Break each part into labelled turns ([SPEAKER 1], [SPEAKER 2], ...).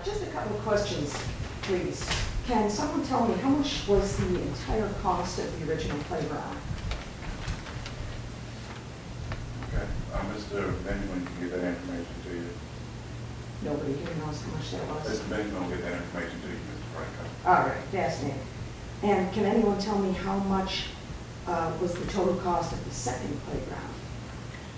[SPEAKER 1] Just a couple of questions, please. Can someone tell me how much was the entire cost of the original playground?
[SPEAKER 2] Okay, Mr. Benjamin can get that information to you.
[SPEAKER 1] Nobody here knows how much that was.
[SPEAKER 2] Mr. Benjamin will get that information to you, Mr. Franco.
[SPEAKER 1] All right, fascinating. And can anyone tell me how much was the total cost of the second playground?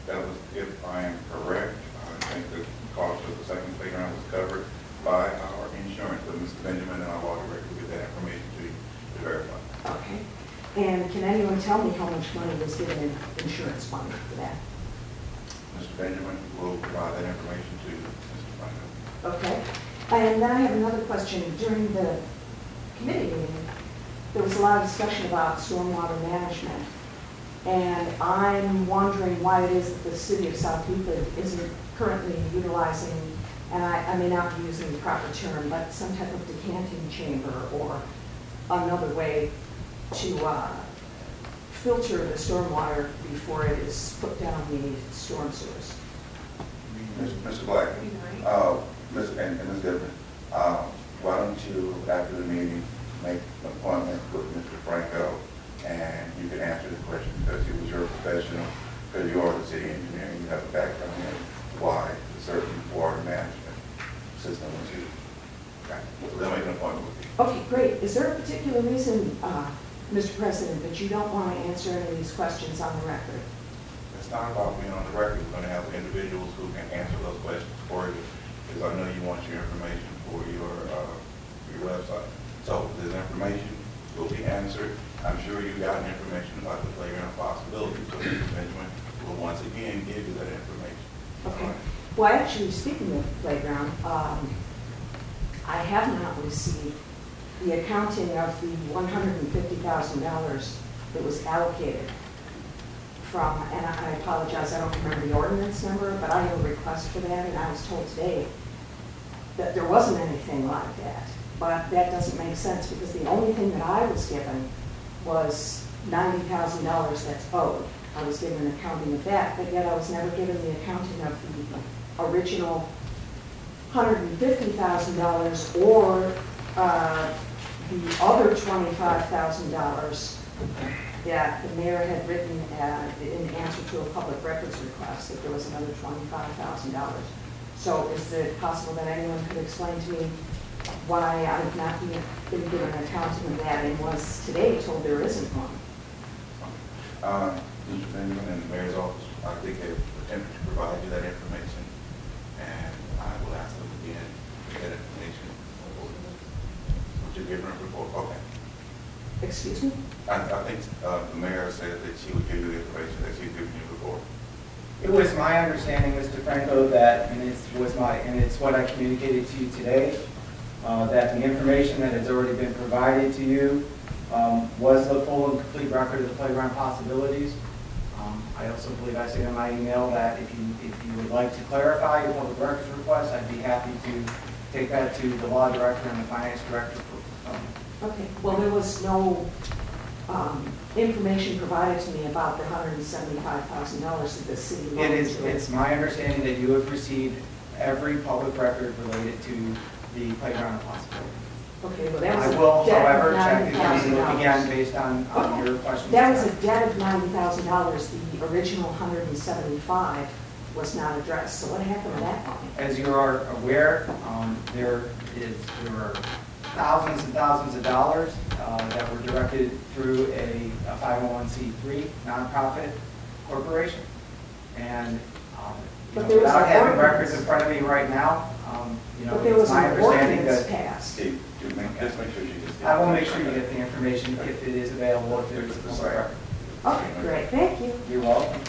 [SPEAKER 2] That was, if I am correct, I think the cost of the second playground was covered by our insurance, but Mr. Benjamin and our law director will get that information to you to verify.
[SPEAKER 1] Okay. And can anyone tell me how much money was given in insurance money for that?
[SPEAKER 2] Mr. Benjamin will provide that information to Mr. Franco.
[SPEAKER 1] Okay. And then I have another question. During the committee meeting, there was a lot of discussion about stormwater management. And I'm wondering why it is that the city of South Euclid isn't currently utilizing, and I may not be using the proper term, but some type of decanting chamber or another way to filter the stormwater before it is put down the storm sewers.
[SPEAKER 2] Mr. Black, and Ms. Goodman, why don't you, after the meeting, make an appointment with Mr. Franco, and you can answer the question because he was your professional, because you are the city engineer, and you have a background in why the certain water management system was used. Okay, so they'll make an appointment with you.
[SPEAKER 1] Okay, great. Is there a particular reason, Mr. President, that you don't want to answer any of these questions on the record?
[SPEAKER 2] It's not about being on the record. We're going to have individuals who can answer those questions for you, because I know you want your information for your website. So this information will be answered. I'm sure you got information about the playground possibilities, so Mr. Benjamin will once again give you that information.
[SPEAKER 1] Okay. Well, actually, speaking of playground, I have not received the accounting of the $150,000 that was allocated from, and I apologize, I don't remember the ordinance number, but I have a request for that, and I was told today that there wasn't anything like that. But that doesn't make sense because the only thing that I was given was $90,000 that's owed. I was given an accounting of that, but yet I was never given the accounting of the original $150,000 or the other $25,000 that the mayor had written in answer to a public records request, that there was another $25,000. So is it possible that anyone could explain to me why I've not been given an accounting of that and was today told there isn't one?
[SPEAKER 2] Mr. Benjamin and the mayor's office, I think they've attempted to provide you that information, and I will ask them again to get that information. Would you give her a report? Okay.
[SPEAKER 1] Excuse me?
[SPEAKER 2] I think the mayor said that she would give you the information that she's giving you before.
[SPEAKER 3] It was my understanding, Mr. Franco, that, and it's what I communicated to you today, that the information that has already been provided to you was the full and complete record of the playground possibilities. I also believe I said in my email that if you would like to clarify your public records request, I'd be happy to take that to the law director and the finance director.
[SPEAKER 1] Okay. Well, there was no information provided to me about the $175,000 that the city wanted to.
[SPEAKER 3] It's my understanding that you have received every public record related to the playground possibility.
[SPEAKER 1] Okay, well, that was
[SPEAKER 3] I will,
[SPEAKER 1] a debt
[SPEAKER 3] however,
[SPEAKER 1] of
[SPEAKER 3] check
[SPEAKER 1] $90,000.
[SPEAKER 3] again based on your questions.
[SPEAKER 1] That was a debt of $90,000. The original $175,000 was not addressed. So what happened to that money?
[SPEAKER 3] As you are aware, there are thousands and thousands of dollars that were directed through a 501c3 nonprofit corporation, and without having records in front of me right now,
[SPEAKER 1] but there was
[SPEAKER 3] it's my
[SPEAKER 1] an
[SPEAKER 3] understanding
[SPEAKER 1] ordinance
[SPEAKER 3] that
[SPEAKER 1] passed.
[SPEAKER 2] Steve, just make sure you get
[SPEAKER 3] I will make sure you get the information if it is available, if there is a public record.
[SPEAKER 1] Okay, great. Thank you.
[SPEAKER 3] You're welcome.